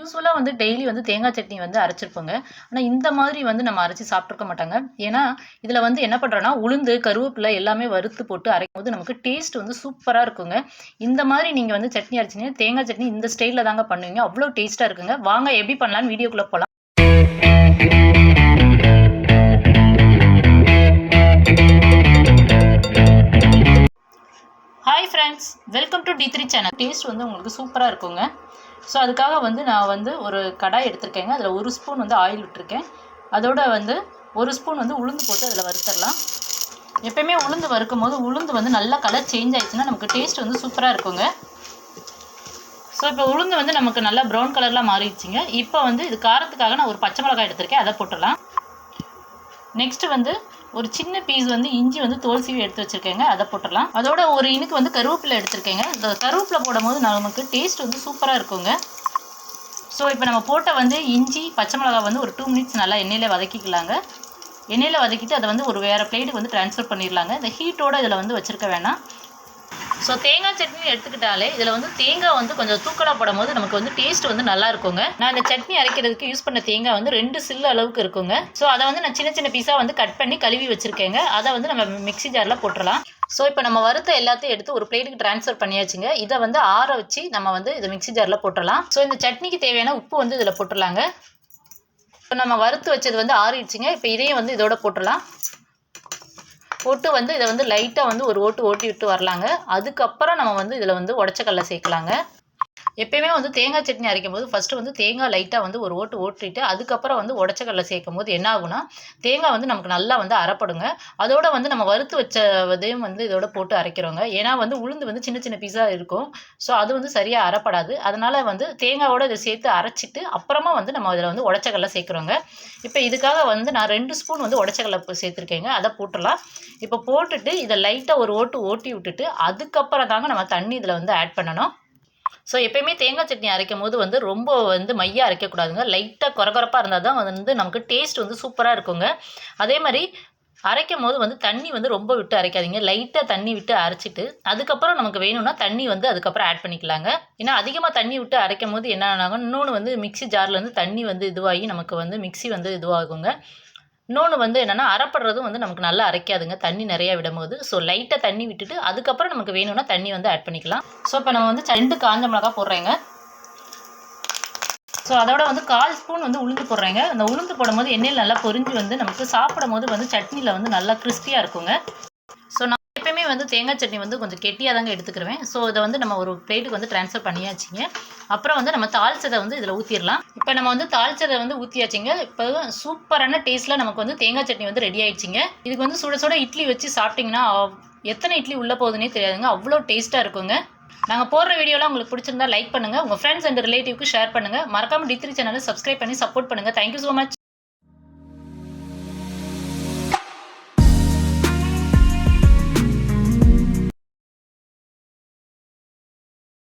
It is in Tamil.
யூஸ்வலாக வந்து டெய்லி வந்து தேங்காய் சட்னி வந்து அரைச்சிருப்போங்க. ஆனால் இந்த மாதிரி வந்து நம்ம அரைச்சி சாப்பிட்ருக்க மாட்டாங்க. ஏன்னா இதில் வந்து என்ன பண்ணுறோன்னா உளுந்து கருவேப்பிலை எல்லாமே வறுத்து போட்டு அரைக்கும் போது நமக்கு டேஸ்ட் வந்து சூப்பராக இருக்குங்க. இந்த மாதிரி நீங்கள் வந்து சட்னி அரைச்சிங்கன்னா தேங்காய் சட்னி இந்த ஸ்டைலில் தாங்க பண்ணுவீங்க. அவ்வளோ டேஸ்ட்டாக இருக்குங்க. வாங்க எப்படி பண்ணலான்னு வீடியோக்குள்ளே போகலாம். Hi friends, welcome to D3 channel. Taste வந்து உங்களுக்கு சூப்பராக இருக்குங்க. ஸோ அதுக்காக வந்து நான் வந்து ஒரு கடாய் எடுத்திருக்கேங்க. அதில் 1 ஸ்பூன் வந்து ஆயில் விட்டுருக்கேன். அதோட வந்து 1 ஸ்பூன் வந்து உளுந்து போட்டு அதில் வறுத்துடலாம். எப்பயுமே உளுந்து வறுக்கும் போது உளுந்து வந்து நல்லா கலர் சேஞ்ச் ஆயிடுச்சுன்னா நமக்கு டேஸ்ட் வந்து சூப்பராக இருக்குங்க. ஸோ இப்போ உளுந்து வந்து நமக்கு நல்லா ப்ரௌன் கலர்லாம் மாறிடுச்சிங்க. இப்போ வந்து இது காரத்துக்காக நான் ஒரு பச்சை மிளகாய் எடுத்திருக்கேன், அதை போட்டுடலாம். நெக்ஸ்ட்டு வந்து ஒரு சின்ன பீஸ் வந்து இஞ்சி வந்து தோல் சீவி எடுத்து வச்சுருக்கேங்க, அதை போட்டுடலாம். அதோட ஒரு இனுக்கு வந்து கருவேப்பிலை எடுத்துருக்கேங்க. இந்த கருவேப்பிலை போடும் போது நமக்கு டேஸ்ட் வந்து சூப்பராக இருக்குங்க. ஸோ இப்போ நம்ம போட்ட வந்து இஞ்சி பச்சை மிளகாய் வந்து ஒரு 2 மினிட்ஸ் நல்லா எண்ணெயில் வதக்கிக்கலாங்க. எண்ணெயில் வதக்கிட்டு அதை வந்து ஒரு வேறு பிளேட்டுக்கு வந்து ட்ரான்ஸ்ஃபர் பண்ணிடலாங்க. இந்த ஹீட்டோடு இதில் வந்து வச்சுருக்க வேணாம். ஸோ தேங்காய் சட்னி எடுத்துக்கிட்டாலே இதில் வந்து தேங்காய் வந்து கொஞ்சம் தூக்கலாக போடும் போது நமக்கு வந்து டேஸ்ட் வந்து நல்லா இருக்குங்க. நான் இந்த சட்னி அரைக்கிறதுக்கு யூஸ் பண்ண தேங்காய் வந்து 2 சில்லு அளவுக்கு இருக்குங்க. ஸோ அதை வந்து நான் சின்ன சின்ன பீஸாக வந்து கட் பண்ணி கழுவி வச்சுருக்கேங்க. அதை வந்து நம்ம மிக்ஸி ஜாரில் போட்டுடலாம். ஸோ இப்போ நம்ம வறுத்த எல்லாத்தையும் எடுத்து ஒரு பிளேட்டுக்கு ட்ரான்ஸ்ஃபர் பண்ணியாச்சுங்க. இதை வந்து ஆற வச்சு நம்ம வந்து இதை மிக்ஸி ஜாரில் போட்டுடலாம். ஸோ இந்த சட்னிக்கு தேவையான உப்பு வந்து இதில் போட்டுடலாங்க. இப்போ நம்ம வறுத்து வச்சது வந்து ஆறிடுச்சுங்க. இப்போ இதையும் வந்து இதோட போட்டுடலாம். போட்டு வந்து இதை வந்து லைட்டாக வந்து ஒரு ஓட்டி விட்டு வரலாங்க. அதுக்கப்புறம் நம்ம வந்து இதில் வந்து உடச்சக்கடலை சேர்க்கலாங்க. எப்பயுமே வந்து தேங்காய் சட்னி அரைக்கும் போது ஃபஸ்ட்டு வந்து தேங்காய் லைட்டாக வந்து ஒரு ஓட்டிட்டு அதுக்கப்புறம் வந்து உடச்சக்கடலை சேர்க்கும் போது என்ன ஆகுனா தேங்காய் வந்து நமக்கு நல்லா வந்து அரைப்படுங்க. அதோட வந்து நம்ம வறுத்து வச்சதையும் வந்து இதோட போட்டு அரைக்கிறோங்க. ஏன்னா வந்து உளுந்து வந்து சின்ன சின்ன பீஸாக இருக்கும். ஸோ அது வந்து சரியாக அரைப்படாது. அதனால் வந்து தேங்காயோட இதை சேர்த்து அரைச்சிட்டு அப்புறமா வந்து நம்ம இதில் வந்து உடச்சக்கடலை சேர்க்குறோங்க. இப்போ இதுக்காக வந்து நான் 2 ஸ்பூன் வந்து உடச்சக்கடலை சேர்த்துருக்கேங்க, அதை போட்டுடலாம். இப்போ போட்டுட்டு இதை லைட்டாக ஒரு ஓட்டி விட்டுட்டு அதுக்கப்புறம் தாங்க நம்ம தண்ணி இதில் வந்து ஆட் பண்ணணும். ஸோ எப்பயுமே தேங்காய் சட்னி அரைக்கும் போது வந்து ரொம்ப வந்து மையாக அரைக்கக்கூடாதுங்க. லைட்டாக கொரகொரப்பாக இருந்தால் தான் வந்து நமக்கு டேஸ்ட் வந்து சூப்பராக இருக்குங்க. அதே மாதிரி அரைக்கும் போது வந்து தண்ணி வந்து ரொம்ப விட்டு அரைக்காதீங்க. லைட்டாக தண்ணி விட்டு அரைச்சிட்டு அதுக்கப்புறம் நமக்கு வேணும்னா தண்ணி வந்து அதுக்கப்புறம் ஆட் பண்ணிக்கலாங்க. ஏன்னா அதிகமாக தண்ணி விட்டு அரைக்கும் போது என்ன ஆனாங்க, இன்னொன்று வந்து மிக்ஸி ஜார்லேருந்து தண்ணி வந்து இதுவாகி நமக்கு வந்து மிக்ஸி வந்து இதுவாகுங்க. இன்னொன்று வந்து என்னென்னா அரைப்படுறதும் வந்து நமக்கு நல்லா அரைக்காதுங்க தண்ணி நிறையா விடும்போது. ஸோ லைட்டாக தண்ணி விட்டுட்டு அதுக்கப்புறம் நமக்கு வேணும்னா தண்ணி வந்து ஆட் பண்ணிக்கலாம். ஸோ இப்போ நம்ம வந்து 2 காஞ்ச மிளகா போடுறேங்க. ஸோ அதோட வந்து 1/4 ஸ்பூன் வந்து உளுந்து போடுறேங்க. அந்த உளுந்து போடும்போது எண்ணெயில் நல்லா பொரிஞ்சு வந்து நமக்கு சாப்பிடும் போது வந்து சட்னியில் வந்து நல்லா கிறிஸ்பியாக இருக்குங்க. ஸோ நான் எப்பயுமே வந்து தேங்காய் சட்னி வந்து கொஞ்சம் கெட்டியாக தாங்க எடுத்துக்கிருவேன். ஸோ இதை வந்து நம்ம ஒரு பிளேட்டுக்கு வந்து ட்ரான்ஸ்ஃபர் பண்ணியாச்சுங்க. அப்புறம் வந்து நம்ம தாளிச்சதை வந்து இதில் ஊற்றிடலாம். இப்போ நம்ம வந்து தாளிச்சதை வந்து ஊற்றியாச்சுங்க. இப்போ சூப்பரான டேஸ்ட்டில் நமக்கு வந்து தேங்காய் சட்னி வந்து ரெடி ஆயிடுச்சுங்க. இதுக்கு வந்து சுட சுட இட்லி வச்சு சாப்பிட்டிங்கன்னா எத்தனை இட்லி உள்ளே போகுதுன்னே தெரியாதுங்க, அவ்வளோ டேஸ்ட்டாக இருக்குங்க. நாங்கள் போடுற வீடியோலாம் உங்களுக்கு பிடிச்சிருந்தா லைக் பண்ணுங்கள், உங்கள் ஃப்ரெண்ட்ஸ் அண்ட் ரிலேட்டிவ்க்கு ஷேர் பண்ணுங்கள். மறக்காமல் D3 சேனலை சப்ஸ்கிரைப் பண்ணி சப்போர்ட் பண்ணுங்கள். Thank you so much.